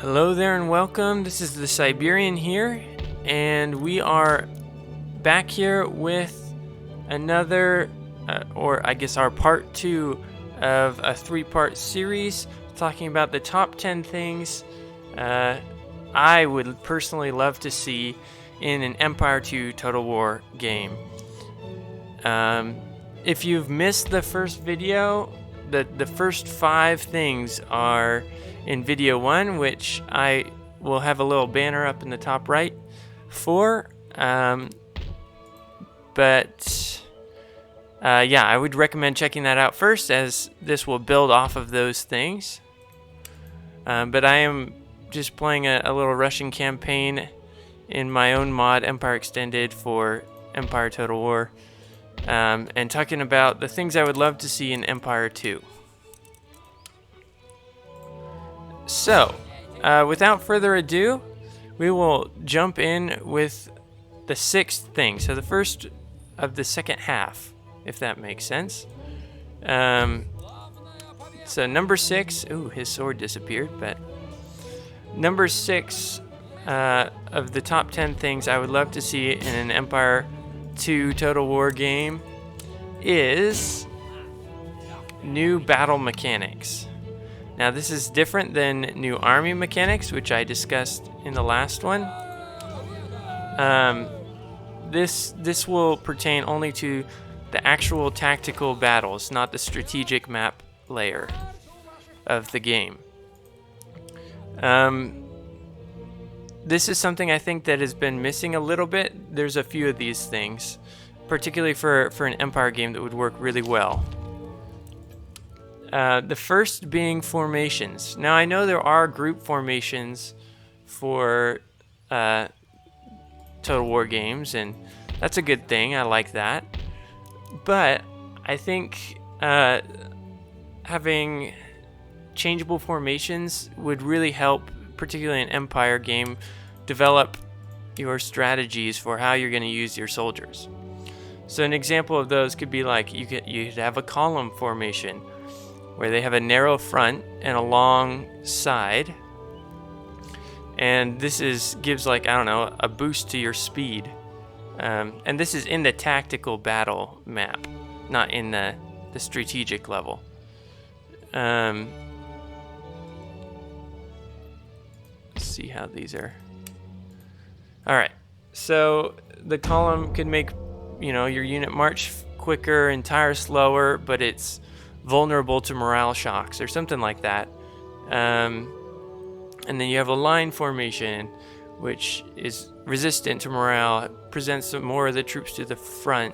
Hello there and welcome. This is the Siberian here, and we are back here with another, or I guess our part 2 of a 3-part series talking about the top 10 things I would personally love to see in an Empire 2 Total War game. If you've missed the first video, the first 5 things are in video 1, which I will have a little banner up in the top right for. Yeah, I would recommend checking that out first, as this will build off of those things. But I am just playing a little Russian campaign in my own mod, Empire Extended, for Empire Total War, and talking about the things I would love to see in Empire 2. So, without further ado, we will jump in with the 6th thing. So the first of the second half, if that makes sense. So number 6, ooh, his sword disappeared, but number 6 of the top 10 things I would love to see in an Empire 2 Total War game is new battle mechanics. Now, this is different than new army mechanics, which I discussed in the last one. This will pertain only to the actual tactical battles, not the strategic map layer of the game. This is something I think that has been missing a little bit. There's a few of these things, particularly for an Empire game, that would work really well. The first being formations. Now, I know there are group formations for Total War games, and that's a good thing. I like that. But I think having changeable formations would really help, particularly in an Empire game, develop your strategies for how you're going to use your soldiers. So an example of those could be like you could have a column formation, where they have a narrow front and a long side, and this gives, like, I don't know, a boost to your speed. And this is in the tactical battle map, not in the strategic level. Let's see how these are. All right, so the column could make, your unit march quicker and tire slower, but it's vulnerable to morale shocks or something like that. And then you have a line formation, which is resistant to morale, presents some more of the troops to the front.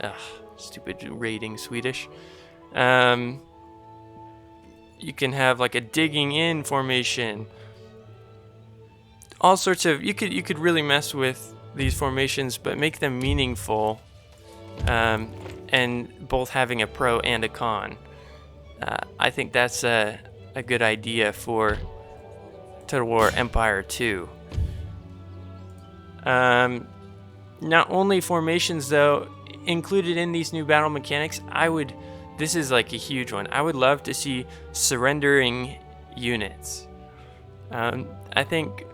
Ugh, stupid rating Swedish. You can have like a digging in formation. All sorts of, you could really mess with these formations, but make them meaningful. And both having a pro and a con. I think that's a good idea for Total War Empire 2. Not only formations, though, included in these new battle mechanics, this is like a huge one. I would love to see surrendering units. I think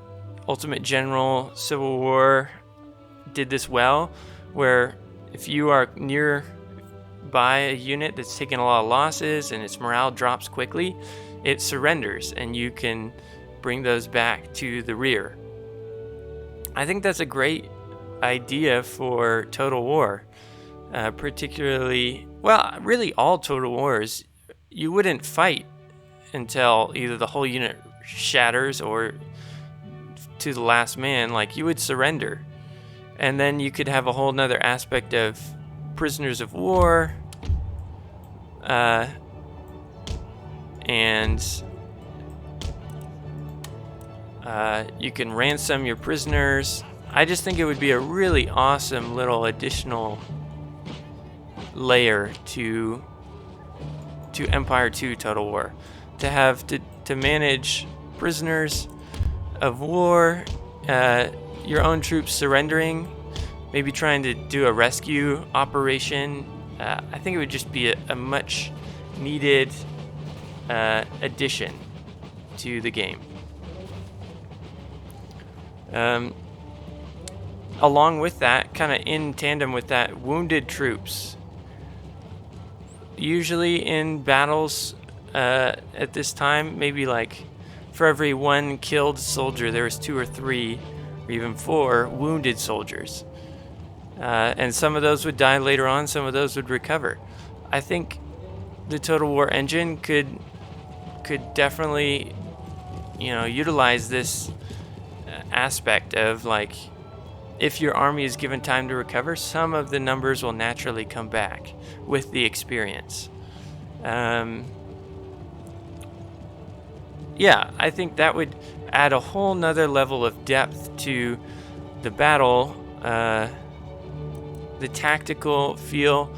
Ultimate General Civil War did this well, where if you are nearby a unit that's taking a lot of losses and its morale drops quickly, it surrenders and you can bring those back to the rear. I think that's a great idea for Total War, particularly, well, really all Total Wars. You wouldn't fight until either the whole unit shatters or to the last man. Like, you would surrender. And then you could have a whole nother aspect of prisoners of war, and you can ransom your prisoners. I just think it would be a really awesome little additional layer to Empire 2 Total War, to have to manage prisoners of war, your own troops surrendering, maybe trying to do a rescue operation. I think it would just be a much needed addition to the game. Um, Along with that, kind of in tandem with that, wounded troops. Usually in battles at this time, maybe like for every one killed soldier, there was 2 or 3 or even 4 wounded soldiers. And some of those would die later on, some of those would recover. I think the Total War engine could definitely, utilize this aspect of like, if your army is given time to recover, some of the numbers will naturally come back with the experience. Yeah, I think that would add a whole nother level of depth to the battle, the tactical feel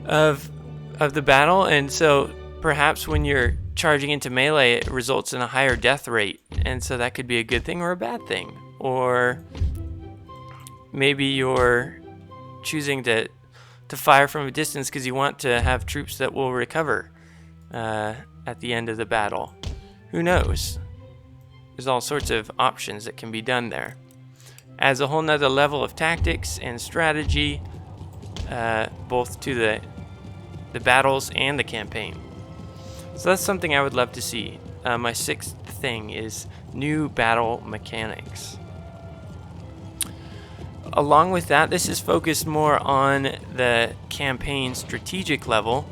of the battle, and so perhaps when you're charging into melee, it results in a higher death rate, and so that could be a good thing or a bad thing. Or maybe you're choosing to fire from a distance because you want to have troops that will recover at the end of the battle. Who knows? There's all sorts of options that can be done there. Adds a whole nother level of tactics and strategy, both to the battles and the campaign. So that's something I would love to see. My 6th thing is new battle mechanics. Along with that, this is focused more on the campaign strategic level.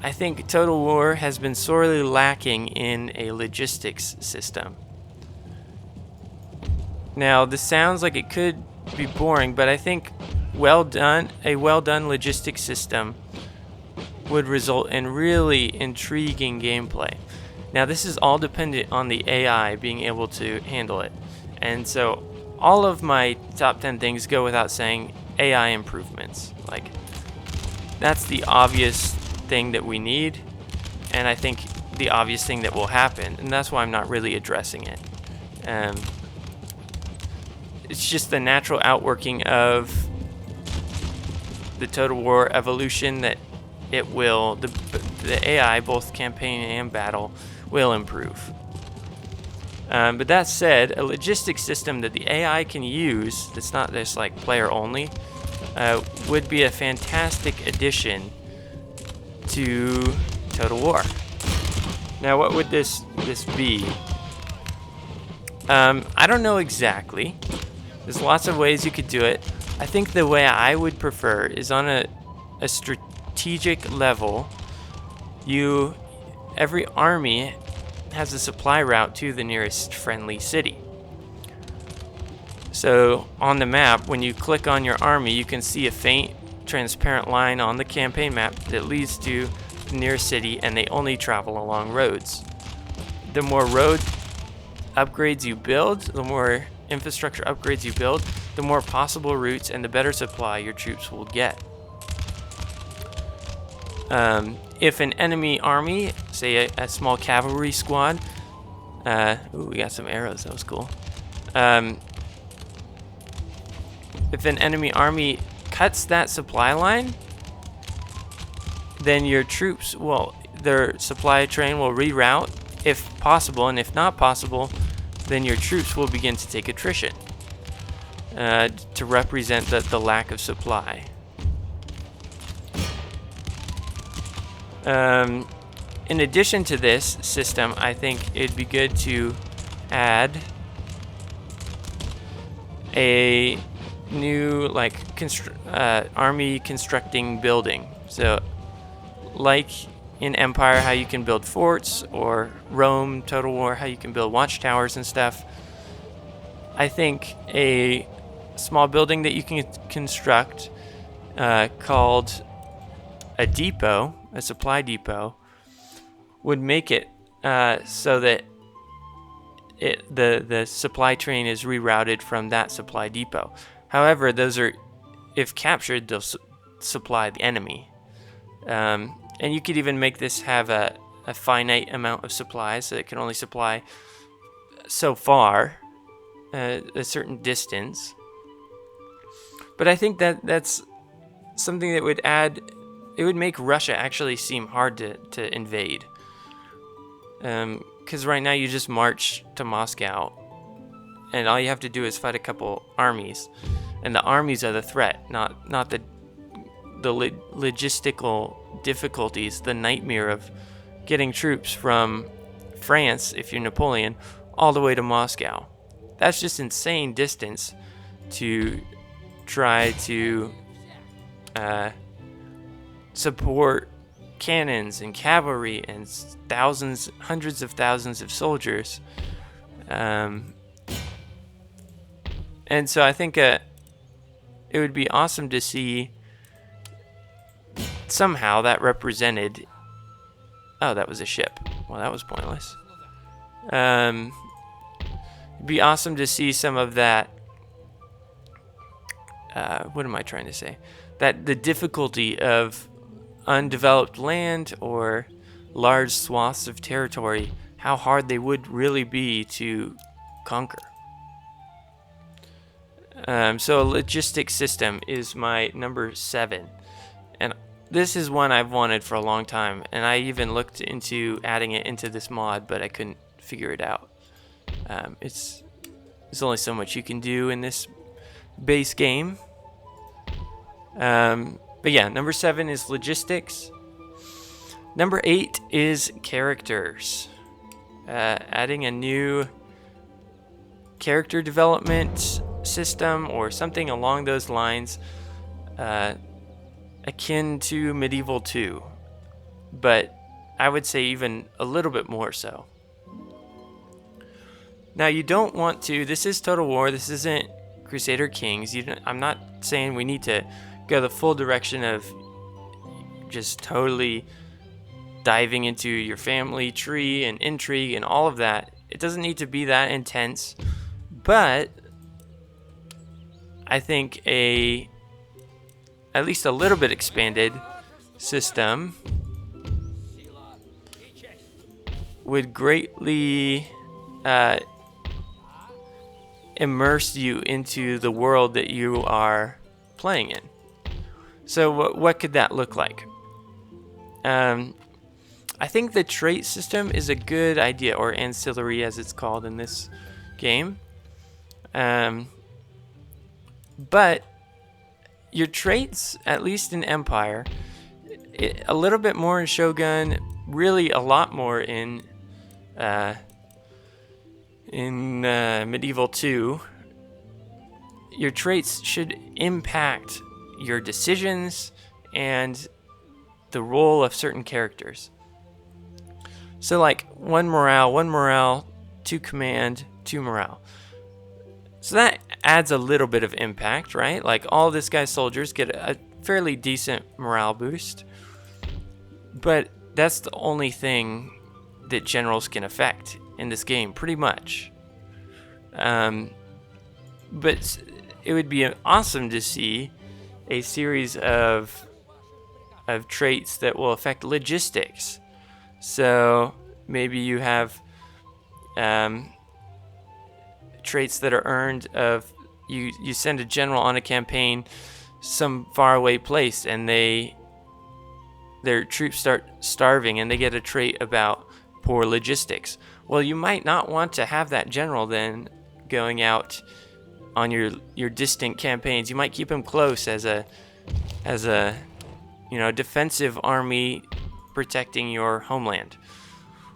I think Total War has been sorely lacking in a logistics system. Now, this sounds like it could be boring, but I think a well done logistics system would result in really intriguing gameplay. Now, this is all dependent on the AI being able to handle it. And so all of my top 10 things go without saying AI improvements. Like, that's the obvious thing that we need, and I think the obvious thing that will happen, and that's why I'm not really addressing it. It's just the natural outworking of the Total War evolution that it will, the AI, both campaign and battle, will improve. But that said, a logistics system that the AI can use, that's not just like player only, would be a fantastic addition to Total War. Now, what would this be? I don't know exactly. There's lots of ways you could do it. I think the way I would prefer is on a strategic level. Every army has a supply route to the nearest friendly city. So on the map, when you click on your army, you can see a faint transparent line on the campaign map that leads to the nearest city, and they only travel along roads. The more road upgrades you build, the more infrastructure upgrades you build, the more possible routes and the better supply your troops will get. If an enemy army, say a small cavalry squad, we got some arrows, that was cool. If an enemy army cuts that supply line, then your troops their supply train will reroute if possible, and if not possible, then your troops will begin to take attrition to represent the lack of supply. In addition to this system, I think it'd be good to add a new army constructing building. So like in Empire, how you can build forts, or Rome, Total War, how you can build watchtowers and stuff. I think a small building that you can construct called a depot, a supply depot, would make it so that the supply train is rerouted from that supply depot. However, those are, if captured, they'll supply the enemy. And you could even make this have a finite amount of supplies, so it can only supply so far, a certain distance. But I think that's something that would add, it would make Russia actually seem hard to invade. Because right now you just march to Moscow and all you have to do is fight a couple armies, and the armies are the threat, not the logistical difficulties, the nightmare of getting troops from France, if you're Napoleon, all the way to Moscow. That's just insane distance to try to support cannons and cavalry and thousands, hundreds of thousands of soldiers. And so I think it would be awesome to see somehow that represented. Oh, that was a ship. Well, that was pointless. It'd be awesome to see some of that. What am I trying to say? That the difficulty of undeveloped land or large swaths of territory, how hard they would really be to conquer. So a logistics system is my number 7. And this is one I've wanted for a long time. And I even looked into adding it into this mod, but I couldn't figure it out. There's only so much you can do in this base game. But yeah, number 7 is logistics. Number 8 is characters. Adding a new character development system or something along those lines, akin to Medieval 2, but I would say even a little bit more so. Now, you don't want to. This is Total War. This isn't Crusader Kings. I'm not saying we need to go the full direction of just totally diving into your family tree and intrigue and all of that. It doesn't need to be that intense, but I think at least a little bit expanded system would greatly immerse you into the world that you are playing in. So what could that look like? I think the trait system is a good idea, or ancillary as it's called in this game. But your traits, at least in Empire, a little bit more in Shogun, really a lot more in Medieval 2, your traits should impact your decisions and the role of certain characters. So like 1 morale, 2 command, 2 morale. So that adds a little bit of impact, right? Like all this guy's soldiers get a fairly decent morale boost. But that's the only thing that generals can affect in this game, pretty much. But it would be awesome to see a series of traits that will affect logistics. So maybe you have traits that are earned of you send a general on a campaign some faraway place, and their troops start starving, and they get a trait about poor logistics. Well, you might not want to have that general then going out on your distant campaigns. You might keep him close as a defensive army protecting your homeland.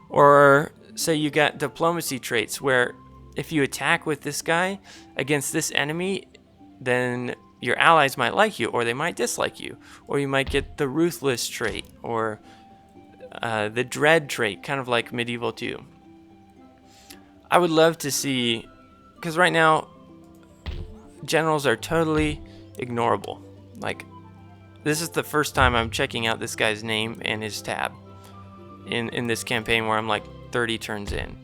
Or say you got diplomacy traits where if you attack with this guy against this enemy, then your allies might like you, or they might dislike you. Or you might get the ruthless trait, or the dread trait, kind of like Medieval 2. I would love to see, because right now, generals are totally ignorable. Like, this is the first time I'm checking out this guy's name and his tab in this campaign where I'm like 30 turns in.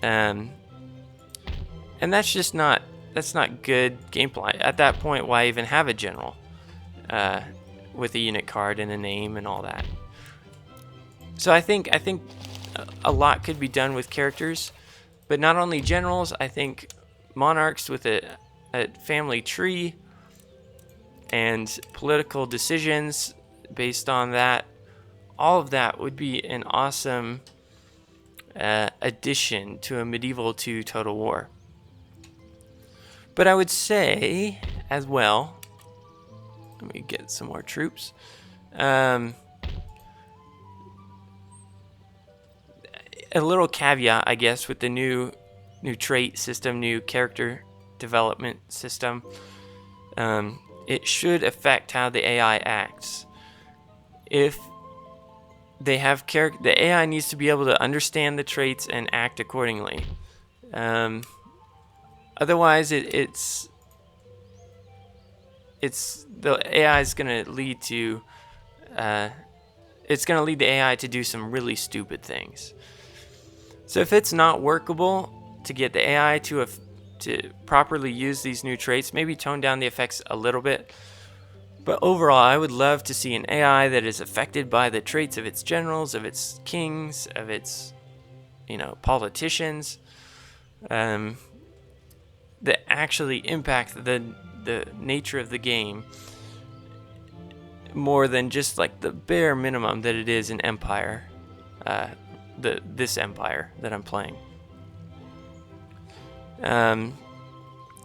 And that's just not good gameplay. At that point, why even have a general with a unit card and a name and all that? So I think a lot could be done with characters, but not only generals. I think monarchs with a family tree and political decisions based on that, all of that would be an awesome addition to a Medieval 2 Total War. But I would say as well, let me get some more troops. A little caveat, I guess, with the new trait system, new character development system. It should affect how the AI acts. If they have the AI needs to be able to understand the traits and act accordingly. Otherwise, it's the AI is going to lead to it's going to lead the AI to do some really stupid things. So if it's not workable to get the AI to properly use these new traits, maybe tone down the effects a little bit. But overall, I would love to see an AI that is affected by the traits of its generals, of its kings, of its, politicians, that actually impact the nature of the game more than just like the bare minimum that it is in Empire, this Empire that I'm playing.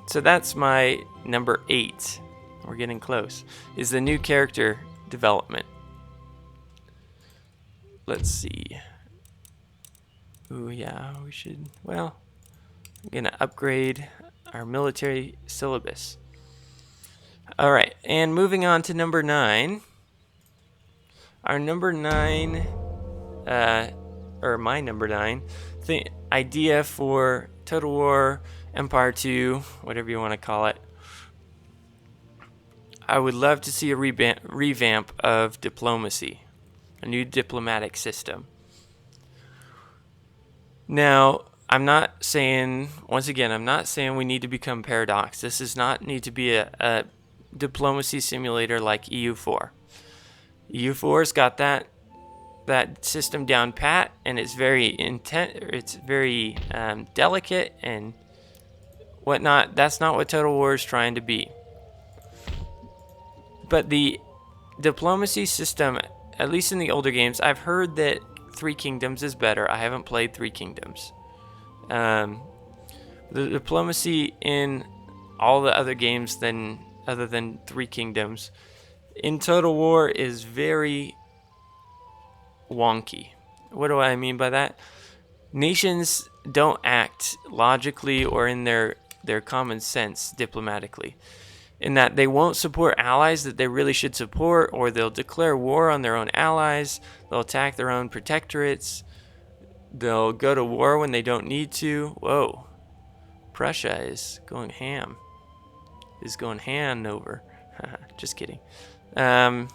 So that's my number 8. We're getting close. Is the new character development. Let's see. Ooh, yeah, we should. Well, I'm gonna upgrade our military syllabus. All right, and moving on to number 9. Our number 9, or my number 9, the idea for Total War Empire 2, whatever you want to call it. I would love to see a revamp of diplomacy, a new diplomatic system. Now, I'm not saying we need to become Paradox. This does not need to be a diplomacy simulator like EU4. EU4's got that system down pat, and it's very it's very delicate and whatnot. That's not what Total War is trying to be. But the diplomacy system, at least in the older games, I've heard that Three Kingdoms is better. I haven't played Three Kingdoms. The diplomacy in all the other games other than Three Kingdoms in Total War is very wonky. What do I mean by that? Nations don't act logically or in their common sense diplomatically, in that they won't support allies that they really should support, or they'll declare war on their own allies, they'll attack their own protectorates, they'll go to war when they don't need to. Whoa, Prussia is going ham. Over. Just kidding. What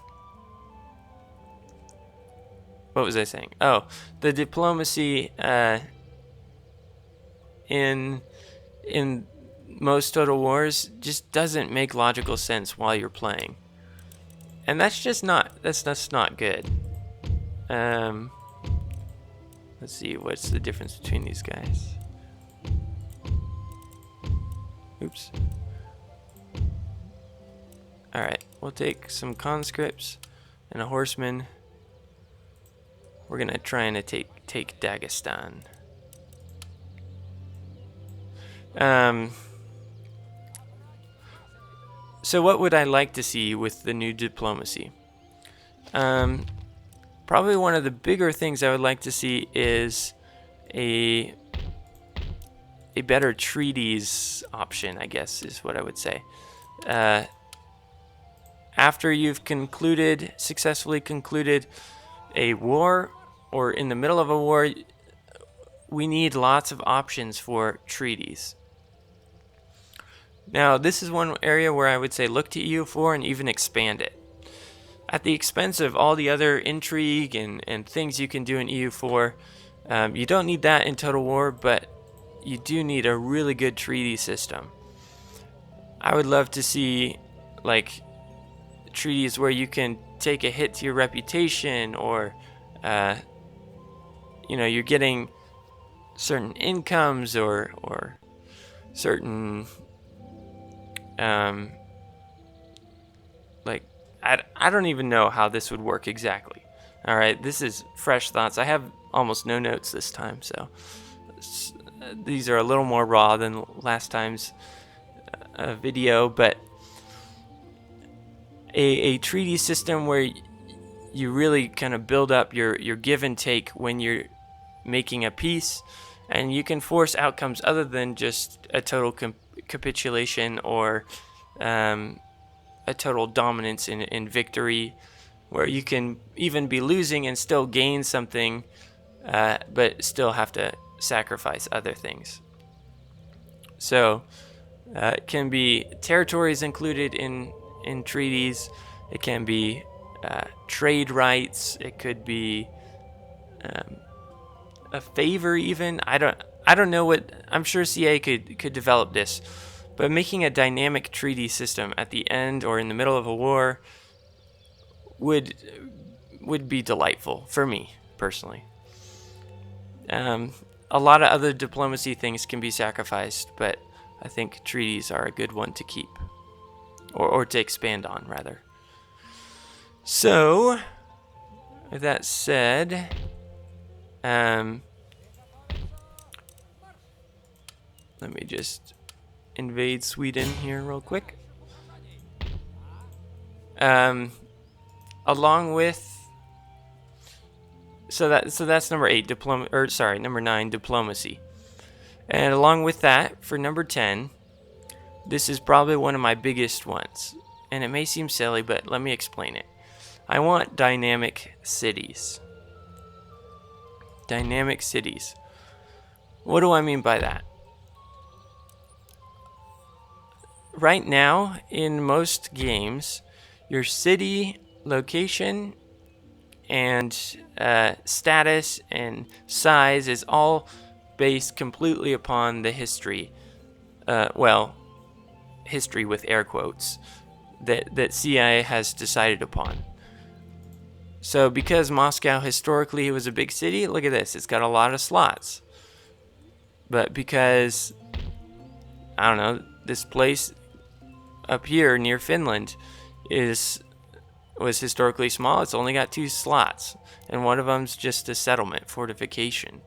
was I saying? Oh, the diplomacy in most Total Wars just doesn't make logical sense while you're playing, and that's not good. Let's see, what's the difference between these guys? Oops. All right, we'll take some conscripts and a horseman. We're gonna try and take Dagestan. So what would I like to see with the new diplomacy? Probably one of the bigger things I would like to see is a better treaties option, I guess is what I would say. After you've successfully concluded a war, or in the middle of a war, we need lots of options for treaties. Now, this is one area where I would say look to EU4 and even expand it. At the expense of all the other intrigue and things you can do in EU4, you don't need that in Total War, but you do need a really good treaty system. I would love to see like treaties where you can take a hit to your reputation, or you're getting certain incomes or certain I don't even know how this would work exactly. All right, this is fresh thoughts. I have almost no notes this time, so these are a little more raw than last time's video, but a treaty system where you really kind of build up your give and take when you're making a peace, and you can force outcomes other than just a total capitulation or a total dominance in victory, where you can even be losing and still gain something, but still have to sacrifice other things. So it can be territories included in treaties. It can be trade rights. It could be a favor even. I don't know what. I'm sure CA could develop this, but making a dynamic treaty system at the end or in the middle of a war would be delightful for me personally. A lot of other diplomacy things can be sacrificed, but I think treaties are a good one to keep, or to expand on rather. So, with that said, let me just invade Sweden here real quick. Along with so that's number 8, number 9, diplomacy. And along with that, for number 10, this is probably one of my biggest ones. And it may seem silly, but let me explain it. I want dynamic cities. Dynamic cities. What do I mean by that? Right now, in most games, your city location and status and size is all based completely upon the history. History with air quotes, that CIA has decided upon. So because Moscow historically was a big city, look at this, it's got a lot of slots. But because, I don't know, this place up here near Finland was historically small, it's only got 2 slots, and one of them's just a settlement, fortification.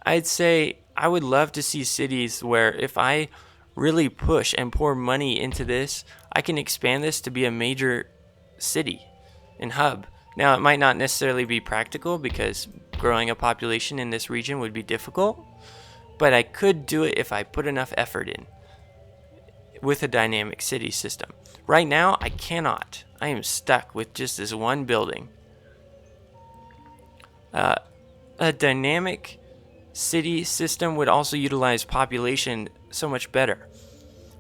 I'd say I would love to see cities where if I really push and pour money into this, I can expand this to be a major city and hub. Now, it might not necessarily be practical because growing a population in this region would be difficult, but I could do it if I put enough effort in with a dynamic city system. Right now, I cannot. I am stuck with just this one building. A dynamic city system would also utilize population so much better.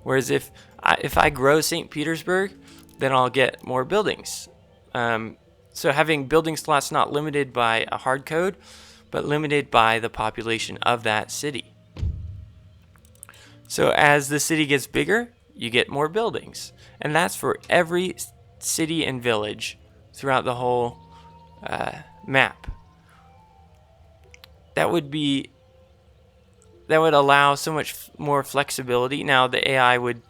Whereas if I grow St. Petersburg, then I'll get more buildings. So having building slots not limited by a hard code, but limited by the population of that city. So as the city gets bigger, you get more buildings. And that's for every city and village throughout the whole map. That would allow so much more flexibility. Now, the AI would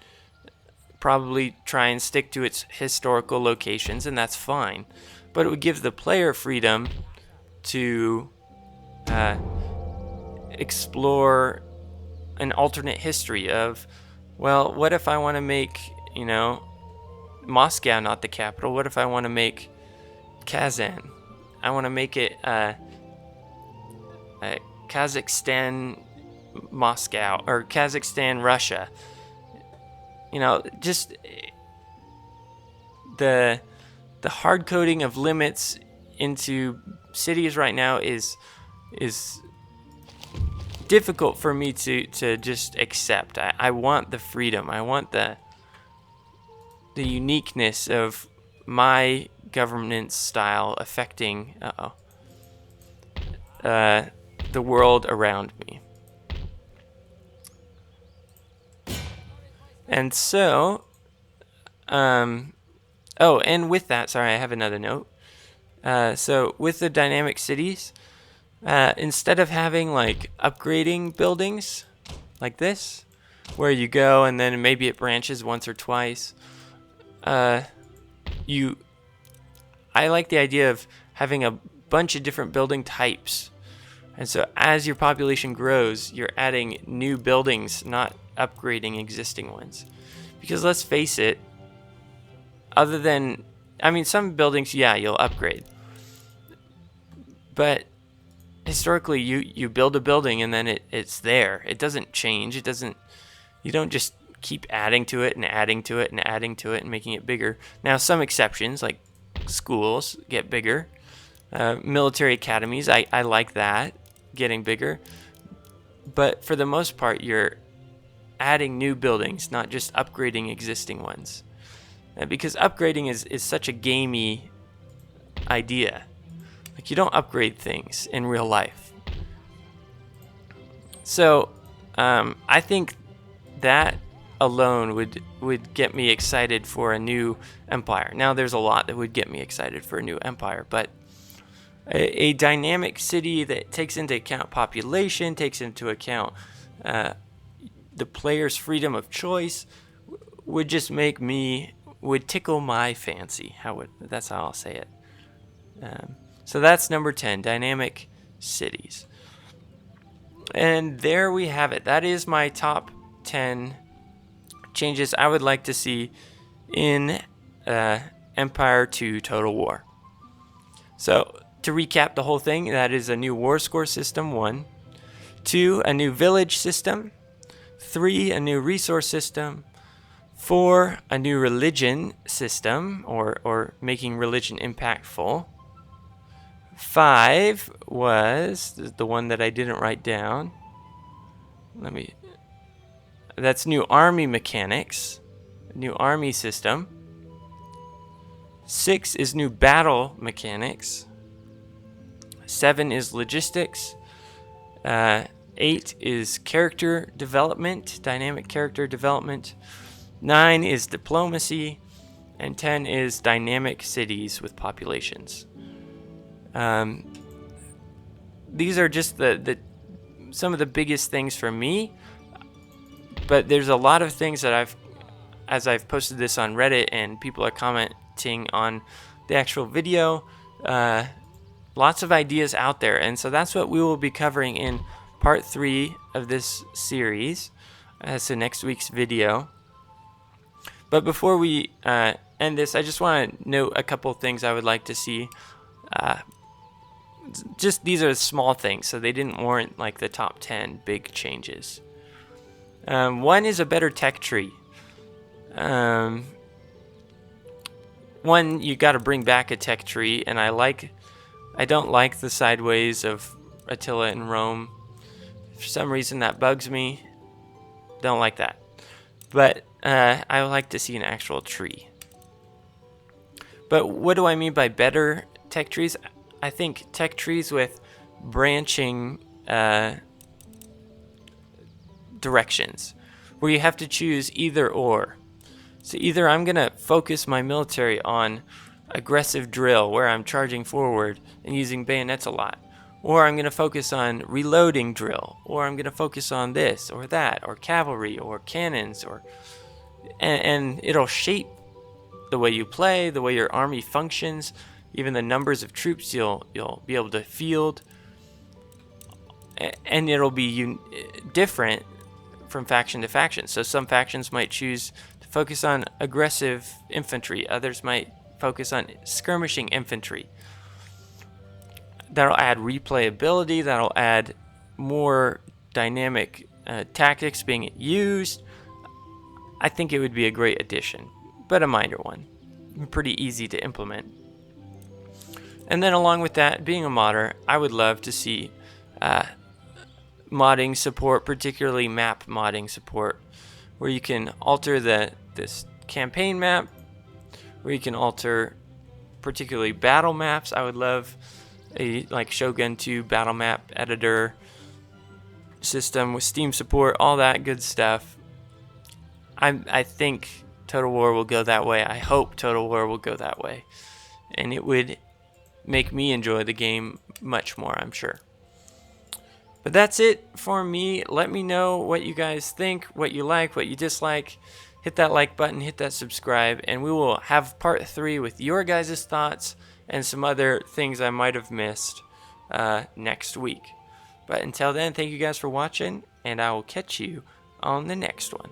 probably try and stick to its historical locations, and that's fine. But it would give the player freedom to explore an alternate history of, well, what if I want to make, Moscow not the capital? What if I want to make Kazan? I want to make it Kazakhstan, Moscow, or Kazakhstan, Russia. Just the hard coding of limits into cities right now is difficult for me to just accept. I want the freedom. I want the uniqueness of my governance style affecting the world around me. And so, and with that, sorry, I have another note. So with the dynamic cities, instead of having like upgrading buildings like this, where you go and then maybe it branches once or twice, I like the idea of having a bunch of different building types. And so as your population grows, you're adding new buildings, not upgrading existing ones. Because let's face it, other than, I mean, some buildings, yeah, you'll upgrade. But historically, you build a building and then it's there. It doesn't change. You don't just keep adding to it and adding to it and adding to it and making it bigger. Now, some exceptions, like schools, get bigger. Military academies, I like that, getting bigger. But for the most part, you're adding new buildings, not just upgrading existing ones. Because upgrading is such a gamey idea. Like, you don't upgrade things in real life. So I think that alone would get me excited for a new empire. Now, there's a lot that would get me excited for a new empire, but a dynamic city that takes into account population, takes into account the player's freedom of choice, would just would tickle my fancy. That's how I'll say it. So that's number 10, dynamic cities. And there we have it. That is my top 10 changes I would like to see in Empire 2 Total War. So to recap the whole thing, that is a new war score system, 1. 2, a new village system. 3, a new resource system. 4, a new religion system, or making religion impactful. 5 was the one that I didn't write down. That's new army mechanics, new army system. 6 is new battle mechanics. 7 is logistics. 8 is character development, dynamic character development. 9 is diplomacy. And 10 is dynamic cities with populations. These are just some of the biggest things for me, but there's a lot of things that as I've posted this on Reddit and people are commenting on the actual video, lots of ideas out there, and so that's what we will be covering in part 3 of this series. So next week's video. But before we end this, I just want to note a couple things I would like to see. Just these are small things, so they didn't warrant like the top 10 big changes. One is a better tech tree. One, you got to bring back a tech tree, and I don't like the sideways of Attila and Rome. For some reason that bugs me. Don't like that. But I would like to see an actual tree. But what do I mean by better tech trees? I think tech trees with branching directions, where you have to choose either or. So either I'm going to focus my military on aggressive drill, where I'm charging forward and using bayonets a lot, or I'm going to focus on reloading drill, or I'm going to focus on this or that, or cavalry, or cannons, and it'll shape the way you play, the way your army functions. Even the numbers of troops you'll be able to field, and it'll be different from faction to faction. So some factions might choose to focus on aggressive infantry, others might focus on skirmishing infantry. That'll add replayability, that'll add more dynamic tactics being used. I think it would be a great addition, but a minor one. Pretty easy to implement. And then along with that, being a modder, I would love to see modding support, particularly map modding support, where you can alter this campaign map, where you can alter particularly battle maps. I would love a Shogun 2 battle map editor system with Steam support, all that good stuff. I think Total War will go that way. I hope Total War will go that way. And it would make me enjoy the game much more, I'm sure. But that's it for me. Let me know what you guys think, what you like, what you dislike. Hit that like button, hit that subscribe, and we will have part 3 with your guys' thoughts and some other things I might have missed next week. But until then, thank you guys for watching, and I will catch you on the next one.